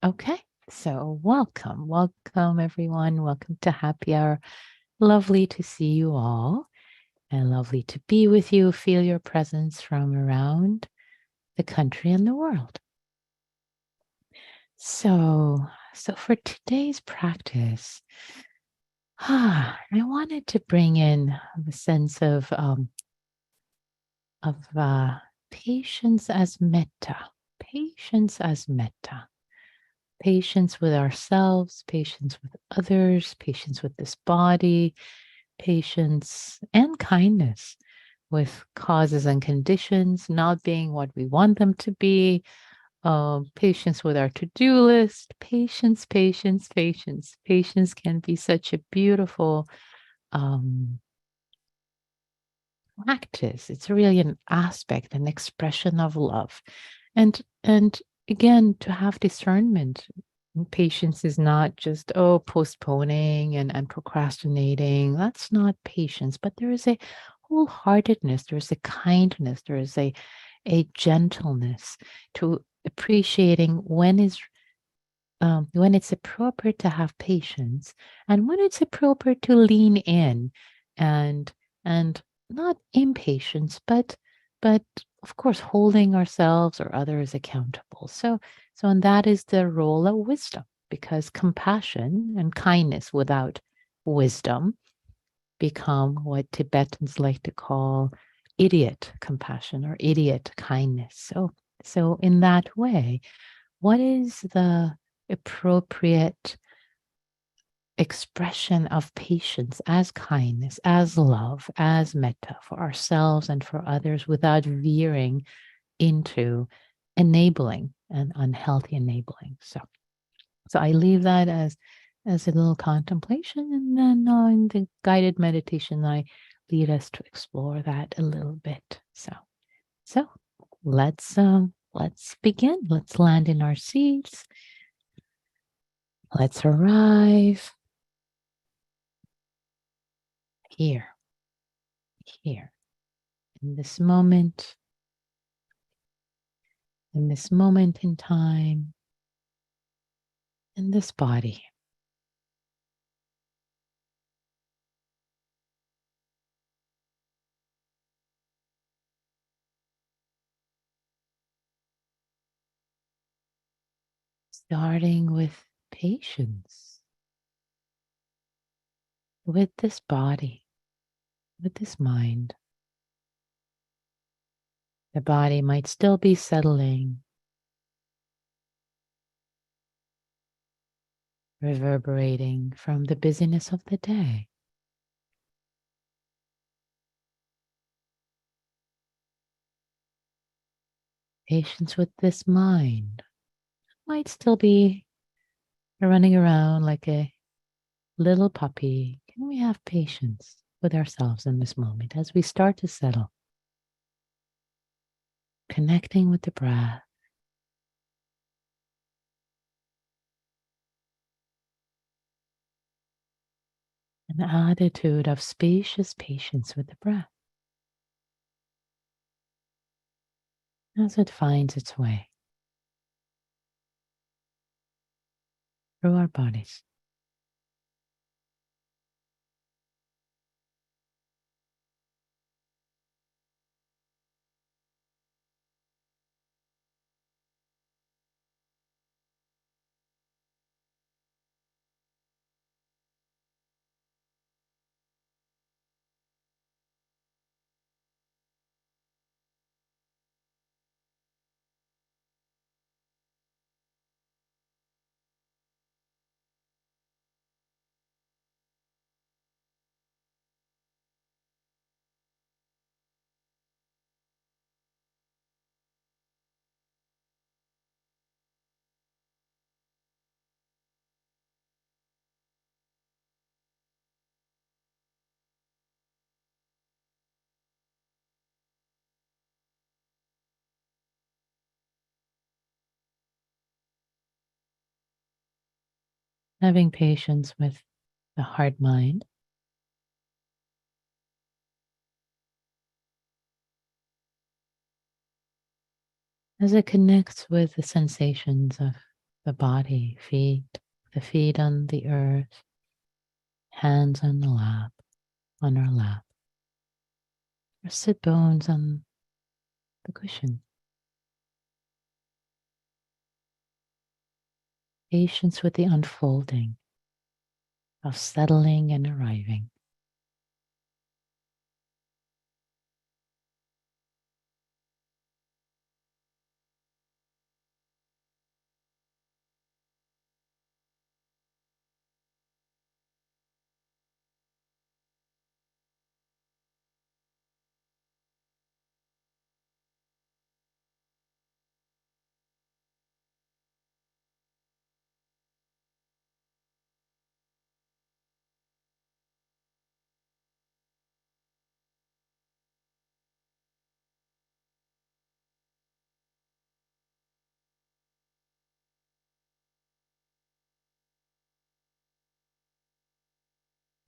Okay, so welcome everyone. Welcome to Happy Hour. Lovely to see you all and lovely to be with you. Feel your presence from around the country and the world. So for today's practice, I wanted to bring in the sense of patience as metta, patience as metta. Patience with ourselves, patience with others, patience with this body, patience and kindness with causes and conditions not being what we want them to be, patience with our to-do list, patience, patience, patience. Patience can be such a beautiful practice. It's really an aspect, an expression of love. And again, to have discernment. Patience is not just, postponing and procrastinating. That's not patience, but there is a wholeheartedness, there is a kindness, there is a gentleness to appreciating when it's appropriate to have patience and when it's appropriate to lean in and and not impatience, but of course holding ourselves or others accountable. And that is the role of wisdom, because compassion and kindness without wisdom become what Tibetans like to call idiot compassion or idiot kindness. So in that way, what is the appropriate expression of patience as kindness, as love, as metta for ourselves and for others without veering into enabling and unhealthy enabling? So I leave that as a little contemplation, and then in the guided meditation, I lead us to explore that a little bit. So let's begin. Let's land in our seats. Let's arrive here in this moment in time, in this body. Starting with patience with this body, with this mind. The body might still be settling, reverberating from the busyness of the day. Patience with this mind might still be running around like a little puppy. Can we have patience with ourselves in this moment as we start to settle? Connecting with the breath. An attitude of spacious patience with the breath as it finds its way through our bodies. Having patience with the heart mind as it connects with the sensations of the body, the feet on the earth, hands on the lap, on our lap, or sit bones on the cushion. Patience with the unfolding of settling and arriving.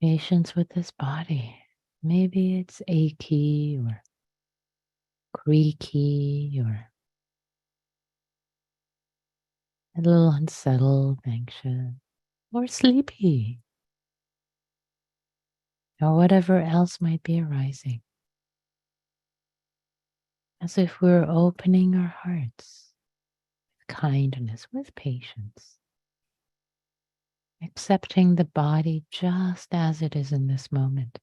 Patience with this body. Maybe it's achy or creaky or a little unsettled, anxious, or sleepy, or whatever else might be arising. As if we're opening our hearts with kindness, with patience, accepting the body just as it is in this moment.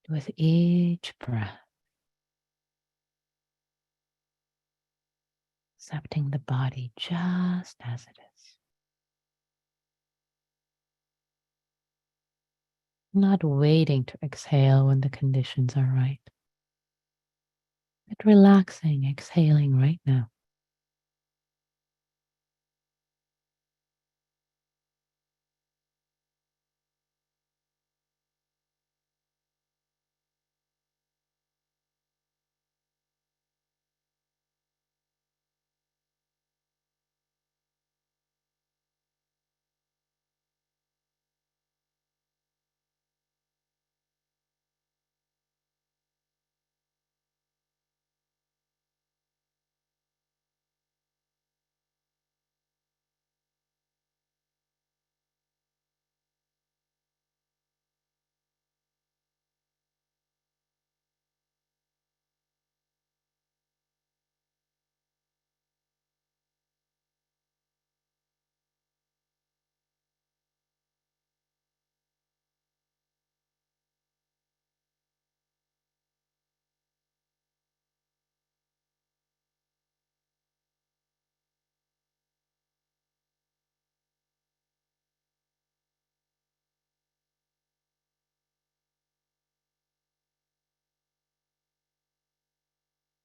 With each breath, accepting the body just as it is. Not waiting to exhale when the conditions are right, but relaxing, exhaling right now.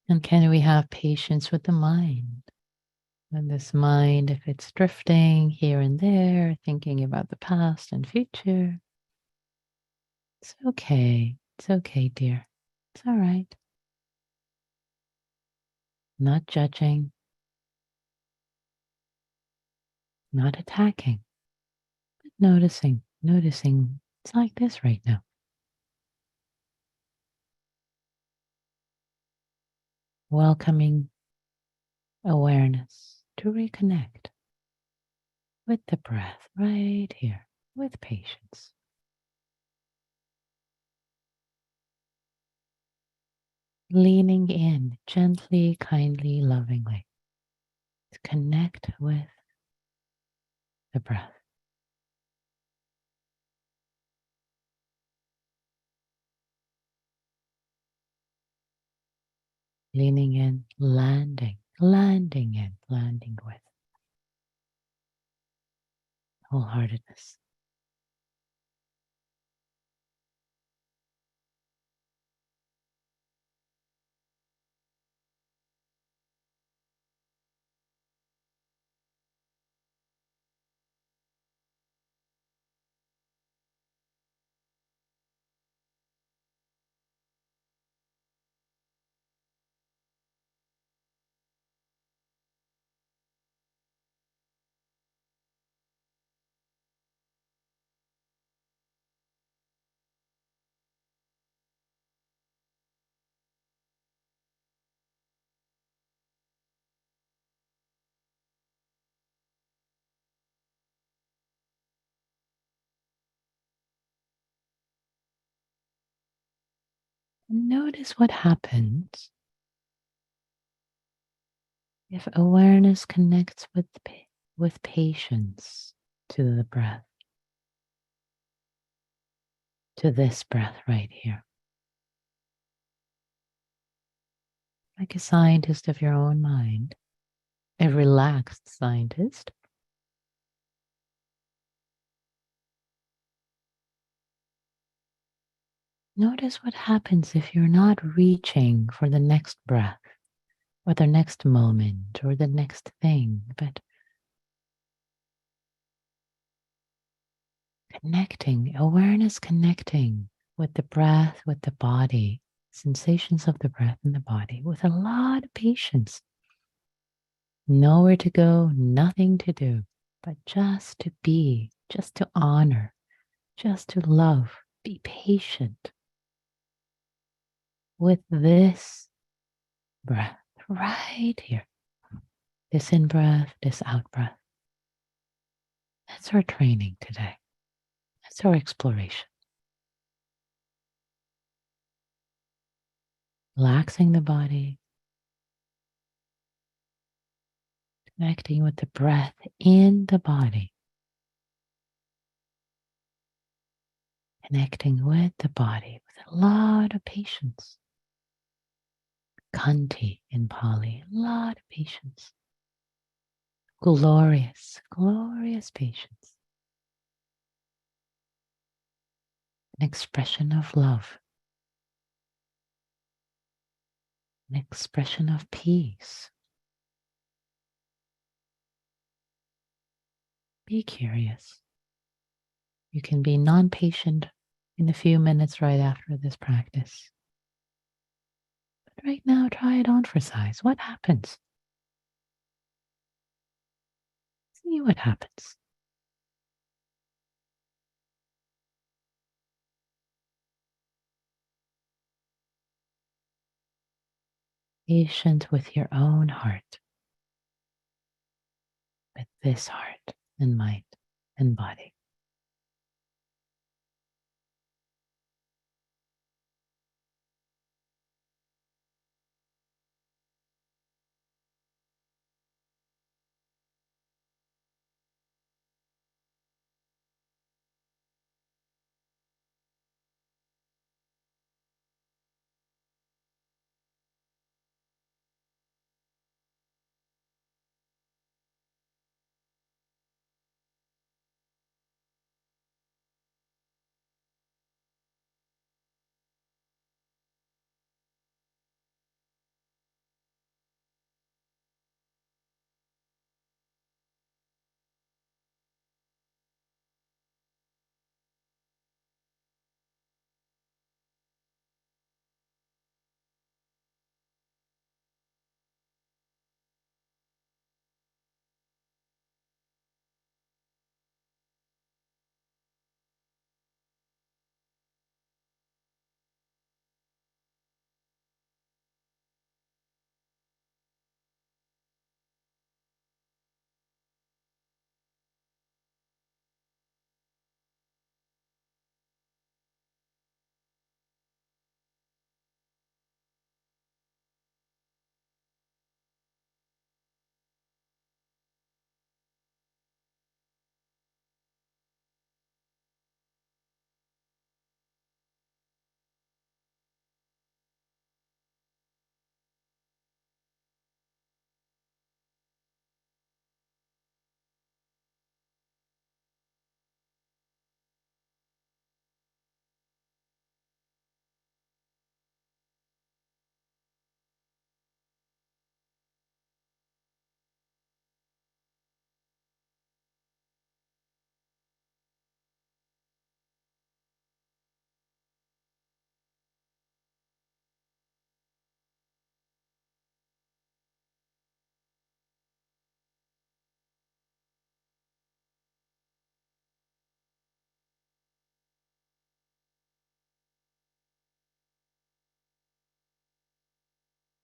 And can we have patience with the mind? And this mind, if it's drifting here and there, thinking about the past and future, it's okay. It's okay, dear. It's all right. Not judging, not attacking, but noticing it's like this right now. Welcoming awareness to reconnect with the breath right here with patience. Leaning in gently, kindly, lovingly to connect with the breath. Leaning in, landing in, landing with wholeheartedness. Notice what happens if awareness connects with patience to the breath, to this breath right here. Like a scientist of your own mind, a relaxed scientist. Notice what happens if you're not reaching for the next breath or the next moment or the next thing, but connecting, awareness connecting with the breath, with the body, sensations of the breath in the body with a lot of patience. Nowhere to go, nothing to do, but just to be, just to honor, just to love, be patient with this breath right here. This in breath, this out breath. That's our training today. That's our exploration. Relaxing the body, connecting with the breath in the body, connecting with the body with a lot of patience. Kanti in Pali, a lot of patience. Glorious, glorious patience. An expression of love, an expression of peace. Be curious. You can be non-patient in a few minutes right after this practice. But right now, try it on for size. What happens? See what happens. Patient with your own heart, with this heart and mind and body.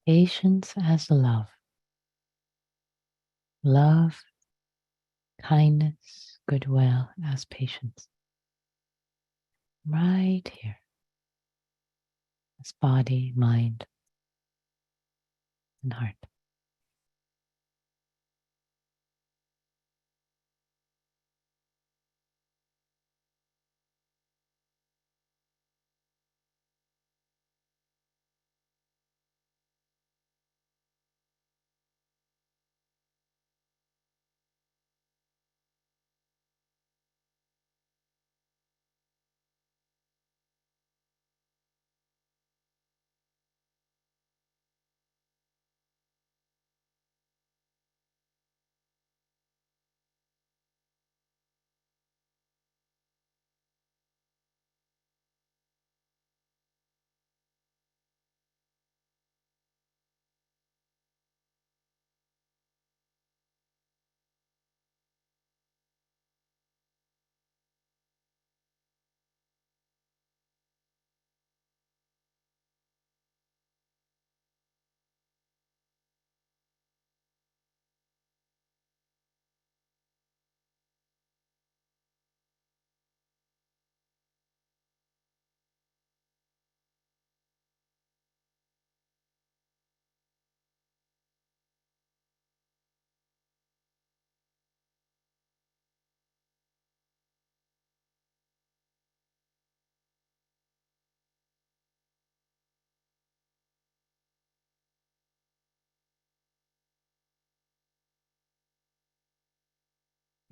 Patience as love. Love, kindness, goodwill as patience. Right here. as body, mind, and heart.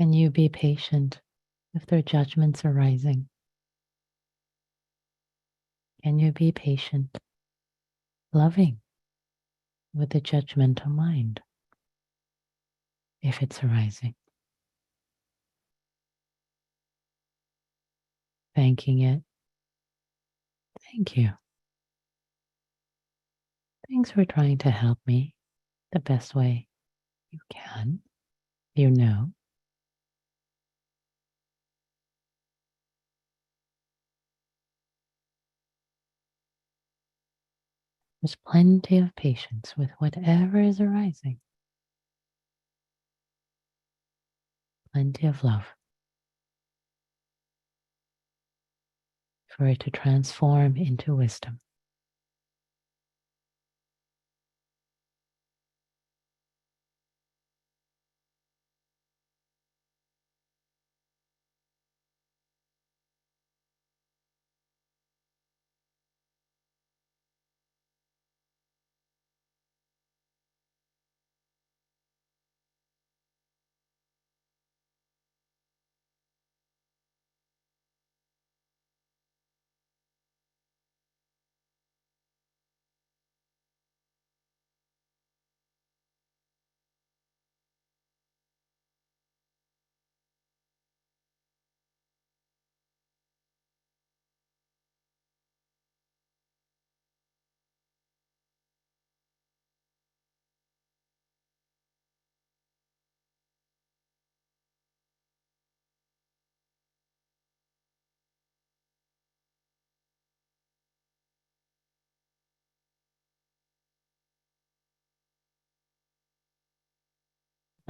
Can you be patient if their judgments are rising? Can you be patient, loving with the judgmental mind if it's arising? Thanking it. Thank you. Thanks for trying to help me the best way you can. You know, there's plenty of patience with whatever is arising, plenty of love for it to transform into wisdom.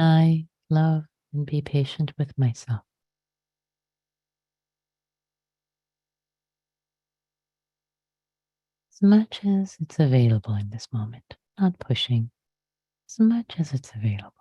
I love and be patient with myself. As much as it's available in this moment, not pushing, as much as it's available.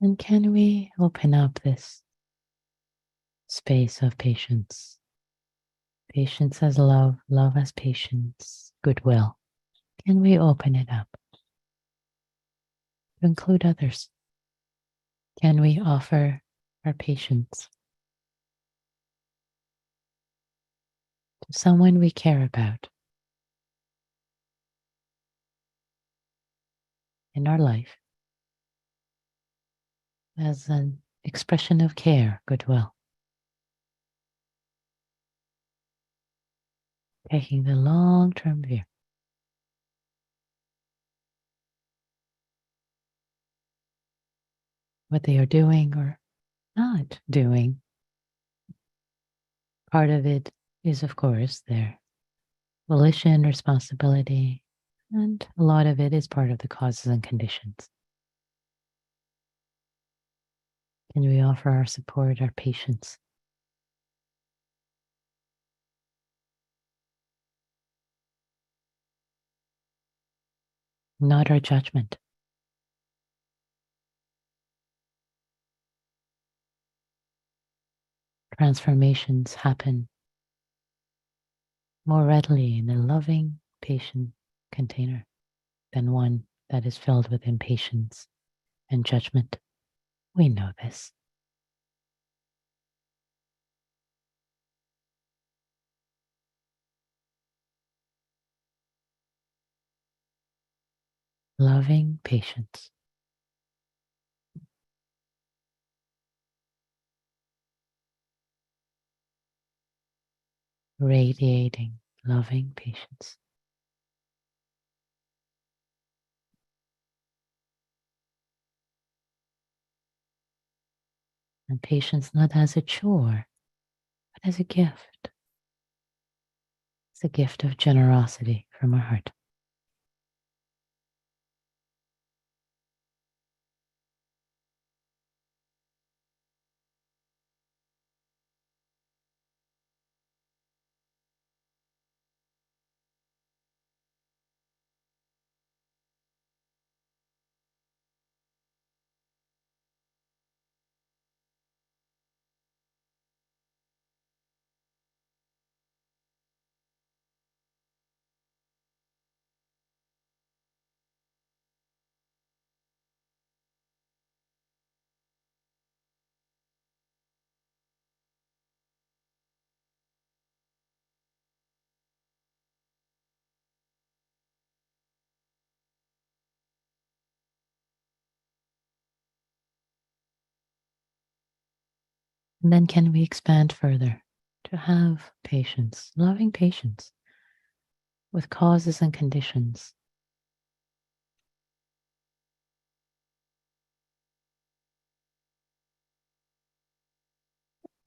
And can we open up this space of patience? Patience as love, love as patience, goodwill. Can we open it up to include others? Can we offer our patience to someone we care about in our life as an expression of care, goodwill? Taking the long-term view. What they are doing or not doing. Part of it is, of course, their volition, responsibility, and a lot of it is part of the causes and conditions. Can we offer our support, our patience? Not our judgment. Transformations happen more readily in a loving, patient container than one that is filled with impatience and judgment. We know this. Loving patience. Radiating loving patience. And patience not as a chore, but as a gift. It's a gift of generosity from our heart. And then can we expand further to have patience, loving patience with causes and conditions?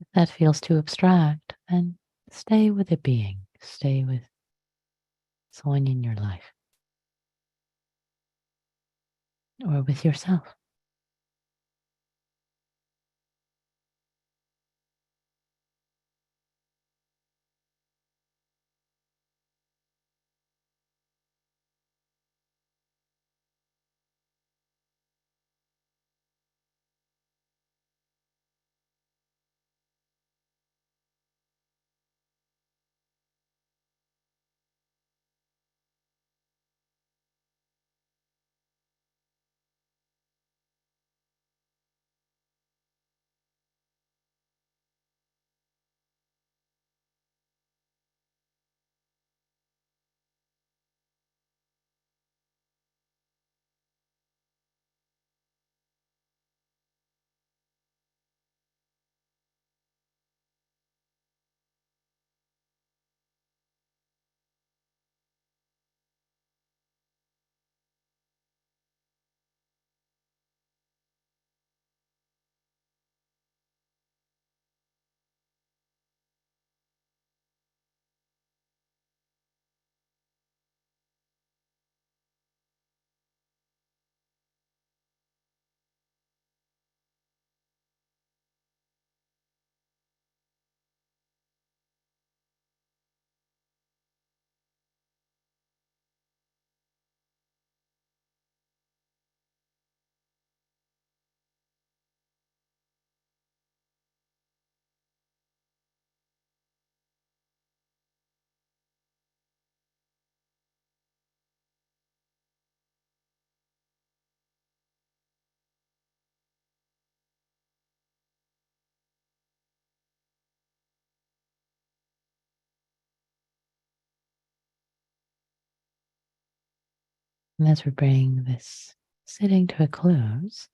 If that feels too abstract, then stay with the being, stay with someone in your life or with yourself. And as we bring this sitting to a close,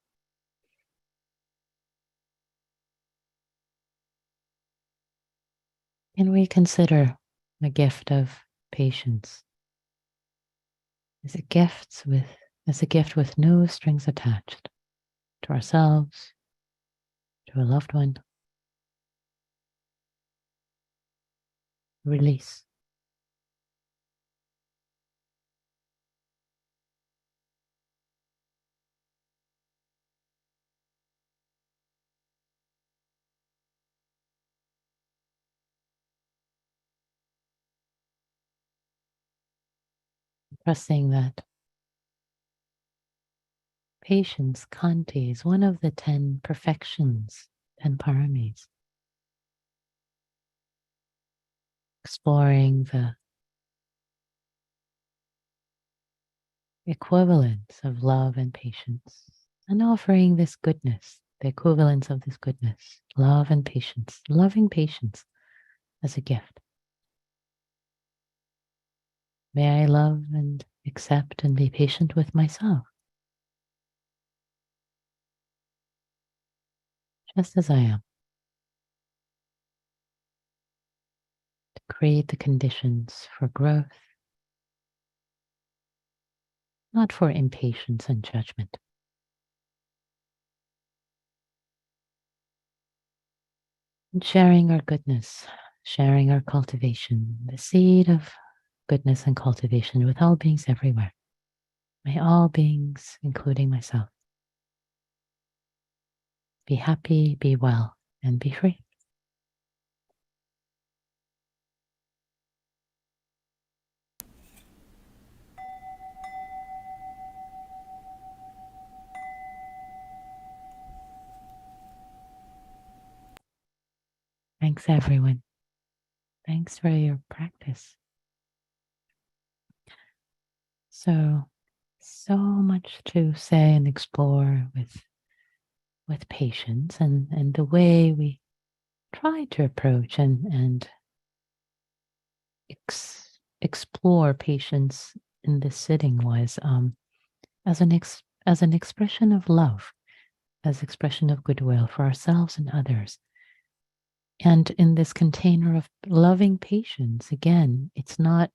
can we consider the gift of patience as a gift with no strings attached to ourselves, to a loved one? Release. Trusting that patience, Kanti, is one of the 10 perfections, 10 paramis. Exploring the equivalence of love and patience, and offering this goodness, the equivalence of this goodness, love and patience, loving patience as a gift. May I love and accept and be patient with myself, just as I am, to create the conditions for growth, not for impatience and judgment. And sharing our goodness, sharing our cultivation, the seed of goodness and cultivation with all beings everywhere. May all beings, including myself, be happy, be well, and be free. Thanks, everyone. Thanks for your practice. So much to say and explore with patience, and the way we try to approach and explore patience in this sitting was as an expression of love, as expression of goodwill for ourselves and others. And in this container of loving patience, again, it's not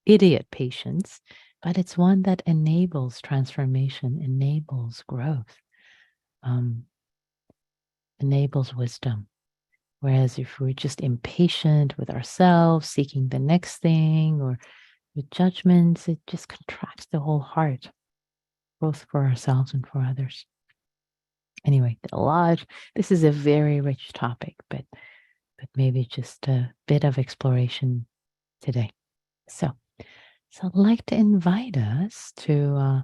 idiot patience, but it's one that enables transformation, enables growth, enables wisdom. Whereas if we're just impatient with ourselves, seeking the next thing, or with judgments, it just contracts the whole heart, both for ourselves and for others. Anyway, this is a very rich topic, but maybe just a bit of exploration today. So I'd like to invite us to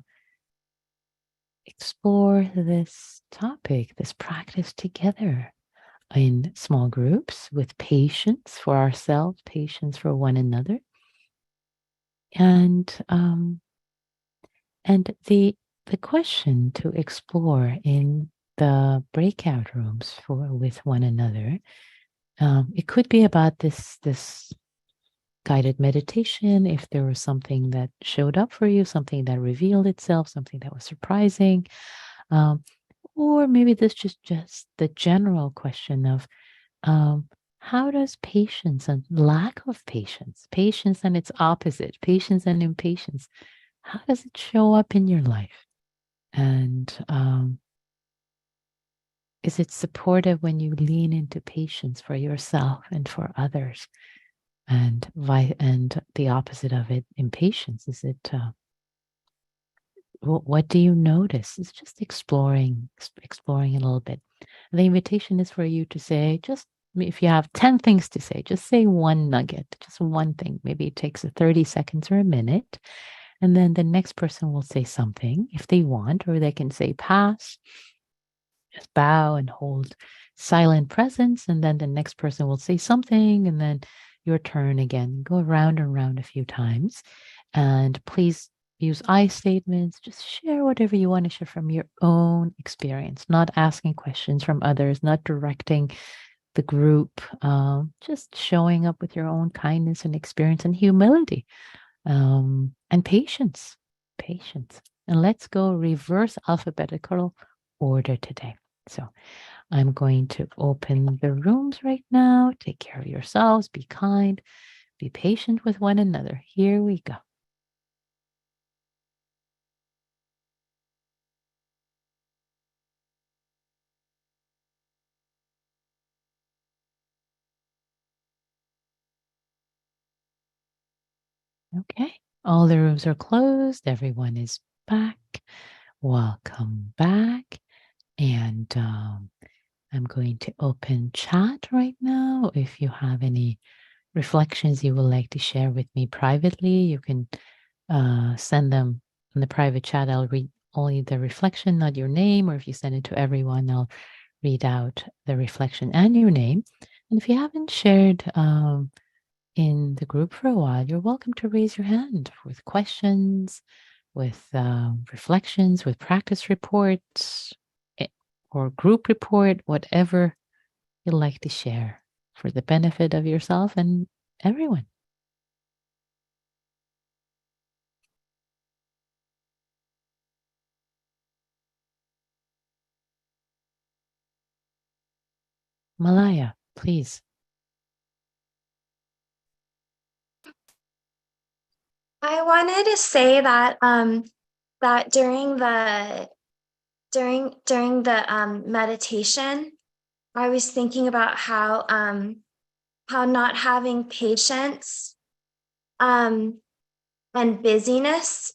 explore this topic, this practice together in small groups with patience for ourselves, patience for one another. And the question to explore in the breakout rooms with one another, it could be about this guided meditation, if there was something that showed up for you, something that revealed itself, something that was surprising, or maybe this just the general question of how does patience and lack of patience and its opposite, patience and impatience, how does it show up in your life? And is it supportive when you lean into patience for yourself and for others? And the opposite of it, impatience. Is it what do you notice? It's just exploring a little bit. And the invitation is for you to say, just if you have 10 things to say, just say one nugget, just one thing. Maybe it takes 30 seconds or a minute. And then the next person will say something if they want, or they can say pass, just bow and hold silent presence. And then the next person will say something, and then your turn again. Go around and around a few times. And please use I statements. Just share whatever you want to share from your own experience, not asking questions from others, not directing the group, just showing up with your own kindness and experience and humility and patience. patience. And let's go reverse alphabetical order today. So I'm going to open the rooms right now. Take care of yourselves. Be kind. Be patient with one another. Here we go. Okay. All the rooms are closed. Everyone is back. Welcome back. And I'm going to open chat right now. If you have any reflections you would like to share with me privately, you can send them in the private chat. I'll read only the reflection, not your name. Or if you send it to everyone, I'll read out the reflection and your name. And if you haven't shared in the group for a while, you're welcome to raise your hand with questions, with reflections, with practice reports, or group report, whatever you'd like to share for the benefit of yourself and everyone. Malaya, please. I wanted to say that that during the meditation, I was thinking about how not having patience and busyness,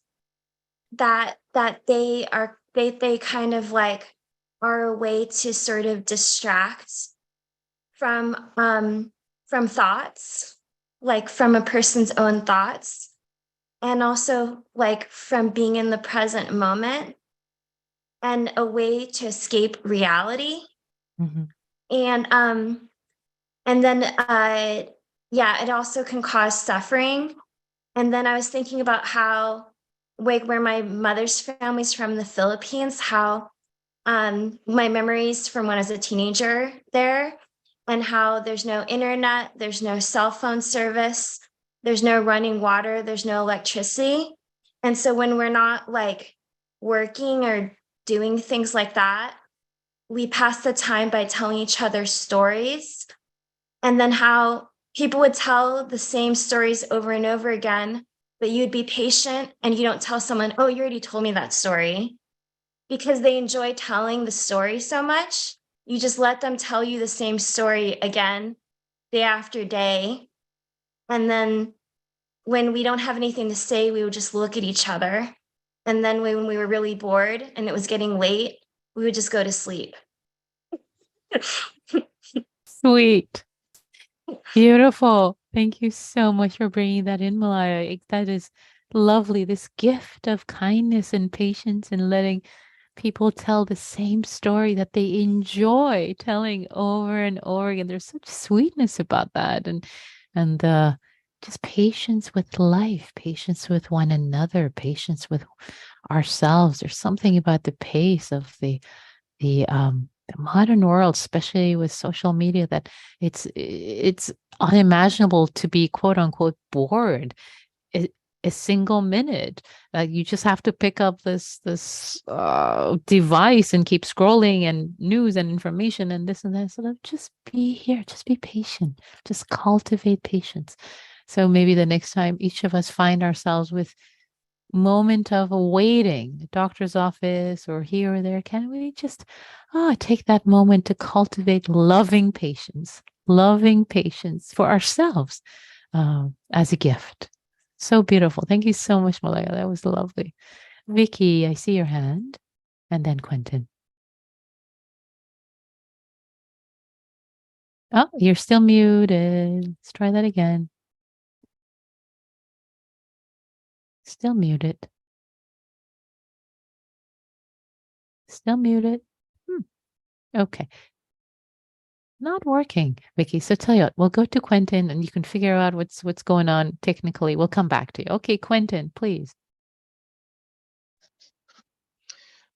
that they kind of like are a way to sort of distract from thoughts, like from a person's own thoughts, and also like from being in the present moment, and a way to escape reality. Mm-hmm. And then yeah, it also can cause suffering. And then I was thinking about how, like, where my mother's family's from, the Philippines, how my memories from when I was a teenager there, and how there's no internet, there's no cell phone service, there's no running water, there's no electricity. And so when we're not like working or doing things like that, we pass the time by telling each other stories. And then how people would tell the same stories over and over again, but you'd be patient and you don't tell someone, oh, you already told me that story, because they enjoy telling the story so much. You just let them tell you the same story again, day after day. And then when we don't have anything to say, we would just look at each other. And then when we were really bored and it was getting late, we would just go to sleep. Sweet. Beautiful. Thank you so much for bringing that in, Malaya. That is lovely. This gift of kindness and patience and letting people tell the same story that they enjoy telling over and over again. There's such sweetness about that, and just patience with life, patience with one another, patience with ourselves. There's something about the pace of the modern world, especially with social media, that it's unimaginable to be quote unquote bored a single minute. You just have to pick up this device and keep scrolling and news and information and this and that. So just be here, just be patient, just cultivate patience. So maybe the next time each of us find ourselves with moment of waiting, the doctor's office or here or there, can we just take that moment to cultivate loving patience for ourselves as a gift? So beautiful. Thank you so much, Malaya. That was lovely. Vicky, I see your hand. And then Quentin. Oh, you're still muted. Let's try that again. Still muted. Still muted. Okay. Not working, Vicky. So tell you what, we'll go to Quentin and you can figure out what's going on technically. We'll come back to you. Okay, Quentin, please.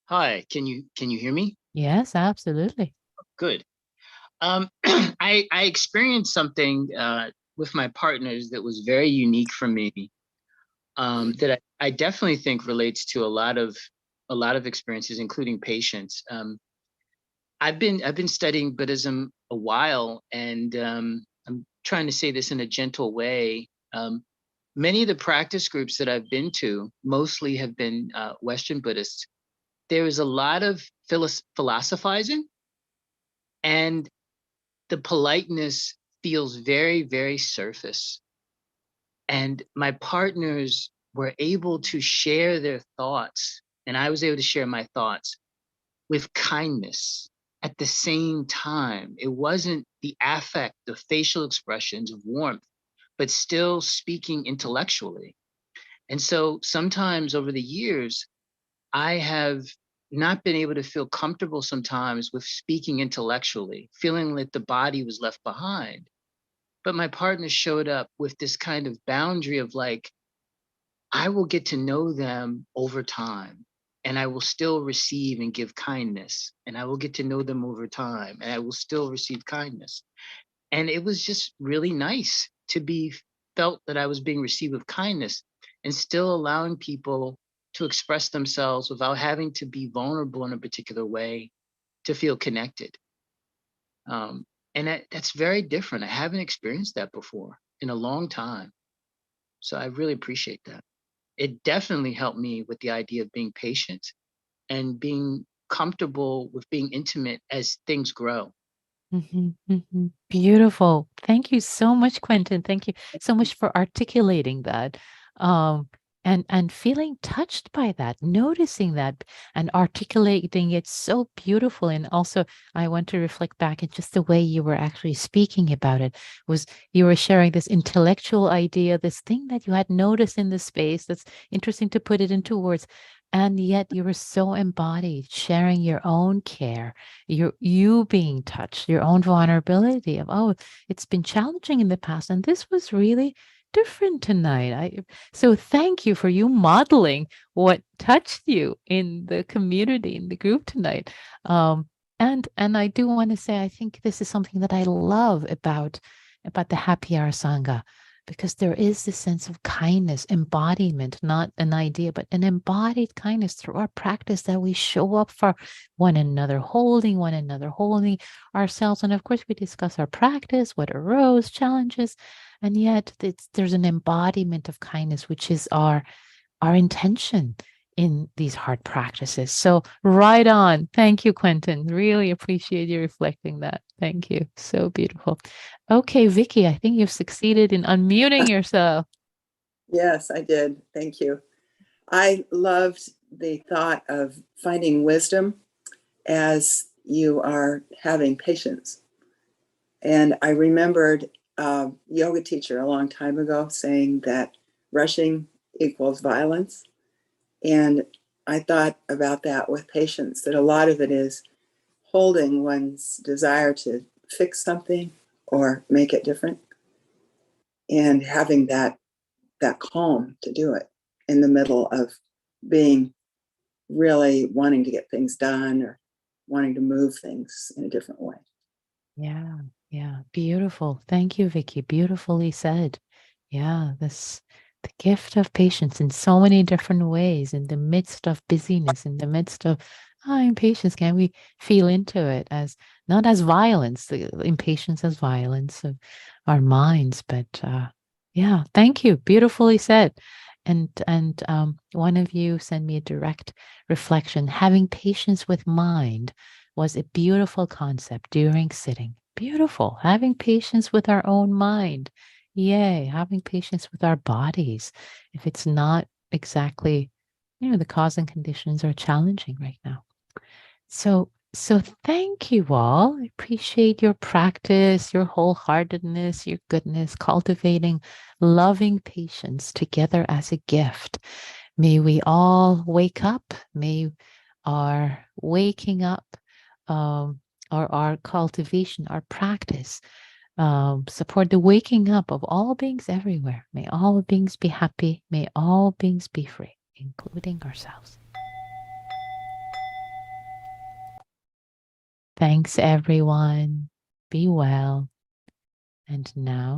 Hi, can you hear me? Yes, absolutely. Good. I experienced something with my partners that was very unique for me that I definitely think relates to a lot of experiences, including patience. I've been studying Buddhism a while, and I'm trying to say this in a gentle way. Many of the practice groups that I've been to mostly have been Western Buddhists. There is a lot of philosophizing, and the politeness feels very, very surface. And my partners were able to share their thoughts, and I was able to share my thoughts with kindness at the same time. It wasn't the affect, the facial expressions of warmth, but still speaking intellectually. And so sometimes over the years, I have not been able to feel comfortable sometimes with speaking intellectually, feeling that the body was left behind. But my partner showed up with this kind of boundary of like, I will get to know them over time, and I will still receive and give kindness, and I will get to know them over time, and I will still receive kindness. And it was just really nice to be felt that I was being received with kindness and still allowing people to express themselves without having to be vulnerable in a particular way to feel connected. And that's very different. I haven't experienced that before in a long time. So I really appreciate that. It definitely helped me with the idea of being patient and being comfortable with being intimate as things grow. Beautiful. Thank you so much, Quentin. Thank you so much for articulating that. Um, and feeling touched by that, noticing that and articulating it so beautiful. And also I want to reflect back at just the way you were actually speaking about it was you were sharing this intellectual idea, this thing that you had noticed in the space that's interesting to put it into words. And yet you were so embodied, sharing your own care, you being touched, your own vulnerability of, oh, it's been challenging in the past, and this was really different tonight. So thank you for you modeling what touched you in the community, in the group tonight. And I do want to say, I think this is something that I love about the Happy Hour Sangha, because there is this sense of kindness, embodiment, not an idea, but an embodied kindness through our practice, that we show up for one another, holding ourselves. And of course, we discuss our practice, what arose, challenges, and yet there's an embodiment of kindness, which is our intention in these hard practices. So right on. Thank you, Quentin. Really appreciate you reflecting that. Thank you. So beautiful. Okay, Vicky, I think you've succeeded in unmuting yourself. Yes, I did. Thank you. I loved the thought of finding wisdom as you are having patience. And I remembered a yoga teacher a long time ago saying that rushing equals violence. And I thought about that with patience, that a lot of it is holding one's desire to fix something or make it different, and having that calm to do it in the middle of being really wanting to get things done or wanting to move things in a different way. Yeah, yeah. Beautiful. Thank you, Vicky. Beautifully said. Yeah, the gift of patience in so many different ways, in the midst of busyness, in the midst of impatience. Can we feel into it as not as violence, the impatience as violence of our minds, but yeah, thank you. Beautifully said. And one of you sent me a direct reflection. Having patience with mind was a beautiful concept during sitting. Beautiful. Having patience with our own mind. Yay. Having patience with our bodies. If it's not exactly, the cause and conditions are challenging right now. So thank you all. I appreciate your practice, your wholeheartedness, your goodness, cultivating loving patience together as a gift. May we all wake up. May our waking up, or our cultivation, our practice, support the waking up of all beings everywhere. May all beings be happy. May all beings be free, including ourselves. Thanks, everyone. Be well. And now